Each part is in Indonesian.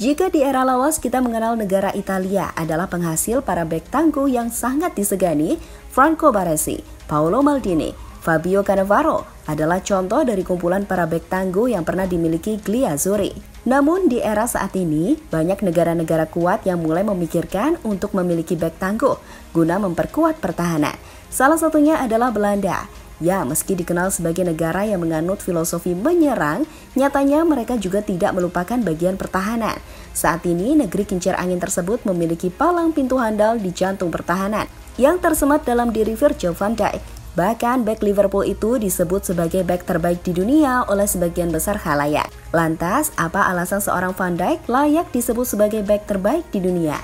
Jika di era lawas kita mengenal negara Italia adalah penghasil para bek tangguh yang sangat disegani, Franco Baresi, Paolo Maldini, Fabio Cannavaro adalah contoh dari kumpulan para bek tangguh yang pernah dimiliki Gliazzurri. Namun di era saat ini, banyak negara-negara kuat yang mulai memikirkan untuk memiliki bek tangguh guna memperkuat pertahanan. Salah satunya adalah Belanda. Ya, meski dikenal sebagai negara yang menganut filosofi menyerang, nyatanya mereka juga tidak melupakan bagian pertahanan. Saat ini, negeri kincir angin tersebut memiliki palang pintu handal di jantung pertahanan yang tersemat dalam diri Virgil van Dijk. Bahkan bek Liverpool itu disebut sebagai bek terbaik di dunia oleh sebagian besar khalayak. Lantas, apa alasan seorang Van Dijk layak disebut sebagai bek terbaik di dunia?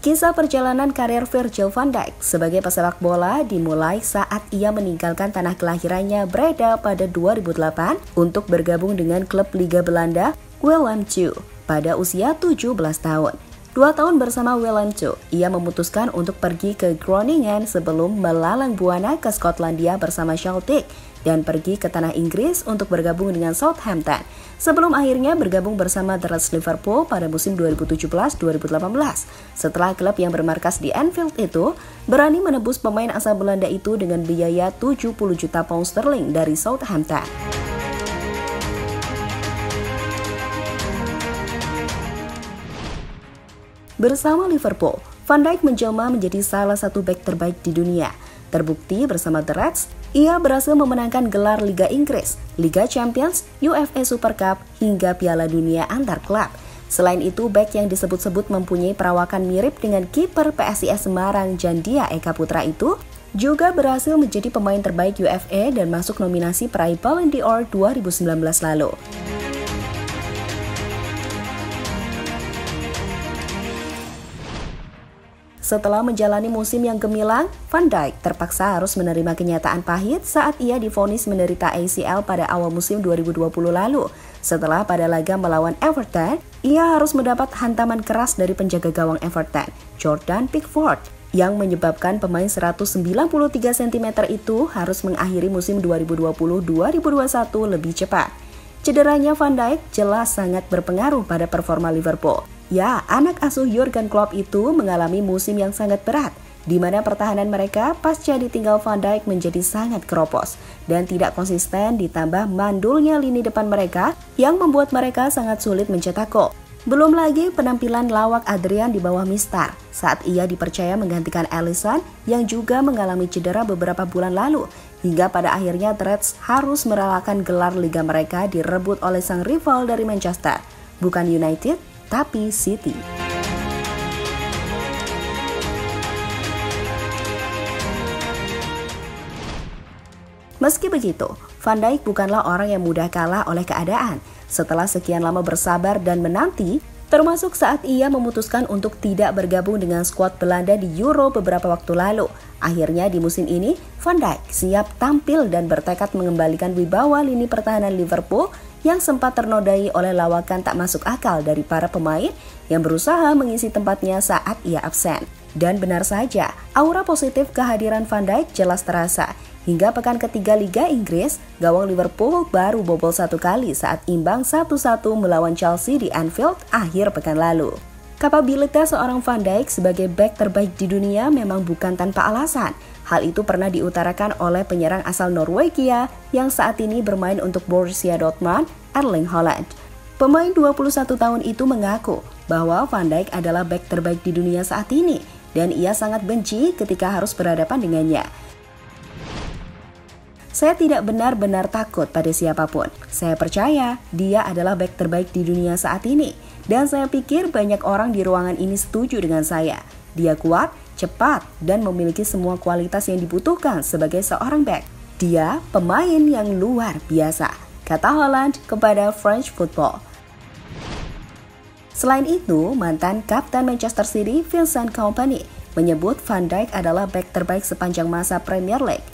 Kisah perjalanan karir Virgil van Dijk sebagai pesepak bola dimulai saat ia meninggalkan tanah kelahirannya Breda pada 2008 untuk bergabung dengan klub Liga Belanda Willem II pada usia 17 tahun. 2 tahun bersama Willem II, ia memutuskan untuk pergi ke Groningen sebelum melalang buana ke Skotlandia bersama Celtic dan pergi ke tanah Inggris untuk bergabung dengan Southampton sebelum akhirnya bergabung bersama The Reds Liverpool pada musim 2017-2018. Setelah klub yang bermarkas di Anfield itu berani menebus pemain asal Belanda itu dengan biaya 70 juta pound sterling dari Southampton. Bersama Liverpool, Van Dijk menjelma menjadi salah satu bek terbaik di dunia. Terbukti bersama The Reds, ia berhasil memenangkan gelar Liga Inggris, Liga Champions, UEFA Super Cup, hingga Piala Dunia antar klub. Selain itu, bek yang disebut-sebut mempunyai perawakan mirip dengan kiper PSIS Semarang Jandia Eka Putra itu juga berhasil menjadi pemain terbaik UEFA dan masuk nominasi peraih Ballon d'Or 2019 lalu. Setelah menjalani musim yang gemilang, Van Dijk terpaksa harus menerima kenyataan pahit saat ia divonis menderita ACL pada awal musim 2020 lalu. Setelah pada laga melawan Everton, ia harus mendapat hantaman keras dari penjaga gawang Everton, Jordan Pickford, yang menyebabkan pemain 193 cm itu harus mengakhiri musim 2020-2021 lebih cepat. Cederanya Van Dijk jelas sangat berpengaruh pada performa Liverpool. Ya, anak asuh Jurgen Klopp itu mengalami musim yang sangat berat, di mana pertahanan mereka pasca ditinggal Van Dijk menjadi sangat keropos dan tidak konsisten, ditambah mandulnya lini depan mereka yang membuat mereka sangat sulit mencetak gol. Belum lagi penampilan lawak Adrian di bawah Mistar saat ia dipercaya menggantikan Alisson yang juga mengalami cedera beberapa bulan lalu, hingga pada akhirnya The Reds harus merelakan gelar liga mereka direbut oleh sang rival dari Manchester, bukan United, tapi City. Meski begitu, Van Dijk bukanlah orang yang mudah kalah oleh keadaan. Setelah sekian lama bersabar dan menanti, termasuk saat ia memutuskan untuk tidak bergabung dengan skuad Belanda di Euro beberapa waktu lalu. Akhirnya di musim ini, Van Dijk siap tampil dan bertekad mengembalikan wibawa lini pertahanan Liverpool yang sempat ternodai oleh lawakan tak masuk akal dari para pemain yang berusaha mengisi tempatnya saat ia absen. Dan benar saja, aura positif kehadiran Van Dijk jelas terasa. Hingga pekan ketiga Liga Inggris, gawang Liverpool baru bobol 1 kali saat imbang 1-1 melawan Chelsea di Anfield akhir pekan lalu. Kapabilitas seorang Van Dijk sebagai bek terbaik di dunia memang bukan tanpa alasan. Hal itu pernah diutarakan oleh penyerang asal Norwegia yang saat ini bermain untuk Borussia Dortmund, Erling Haaland. Pemain 21 tahun itu mengaku bahwa Van Dijk adalah bek terbaik di dunia saat ini dan ia sangat benci ketika harus berhadapan dengannya. Saya tidak benar-benar takut pada siapapun. Saya percaya dia adalah bek terbaik di dunia saat ini. Dan saya pikir banyak orang di ruangan ini setuju dengan saya. Dia kuat, cepat, dan memiliki semua kualitas yang dibutuhkan sebagai seorang bek. Dia pemain yang luar biasa, kata Haaland kepada French Football. Selain itu, mantan kapten Manchester City Vincent Kompany menyebut Van Dijk adalah bek terbaik sepanjang masa Premier League.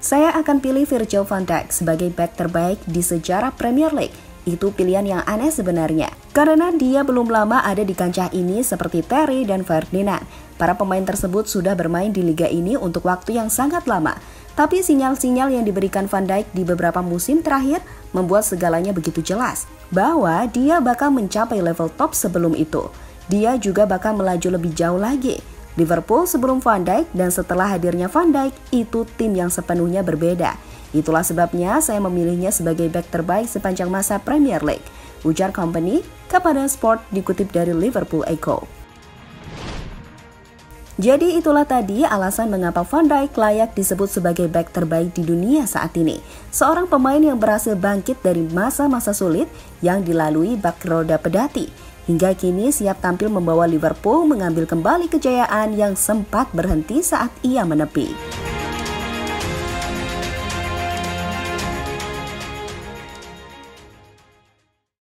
Saya akan pilih Virgil van Dijk sebagai bek terbaik di sejarah Premier League. Itu pilihan yang aneh sebenarnya. Karena dia belum lama ada di kancah ini seperti Terry dan Ferdinand. Para pemain tersebut sudah bermain di liga ini untuk waktu yang sangat lama. Tapi sinyal-sinyal yang diberikan Van Dijk di beberapa musim terakhir membuat segalanya begitu jelas bahwa dia bakal mencapai level top sebelum itu. Dia juga bakal melaju lebih jauh lagi. Liverpool sebelum Van Dijk dan setelah hadirnya Van Dijk itu tim yang sepenuhnya berbeda. Itulah sebabnya saya memilihnya sebagai bek terbaik sepanjang masa Premier League, ujar Kompany kepada Sport dikutip dari Liverpool Echo. Jadi itulah tadi alasan mengapa Van Dijk layak disebut sebagai bek terbaik di dunia saat ini. Seorang pemain yang berhasil bangkit dari masa-masa sulit yang dilalui bak roda pedati. Hingga kini siap tampil membawa Liverpool mengambil kembali kejayaan yang sempat berhenti saat ia menepi.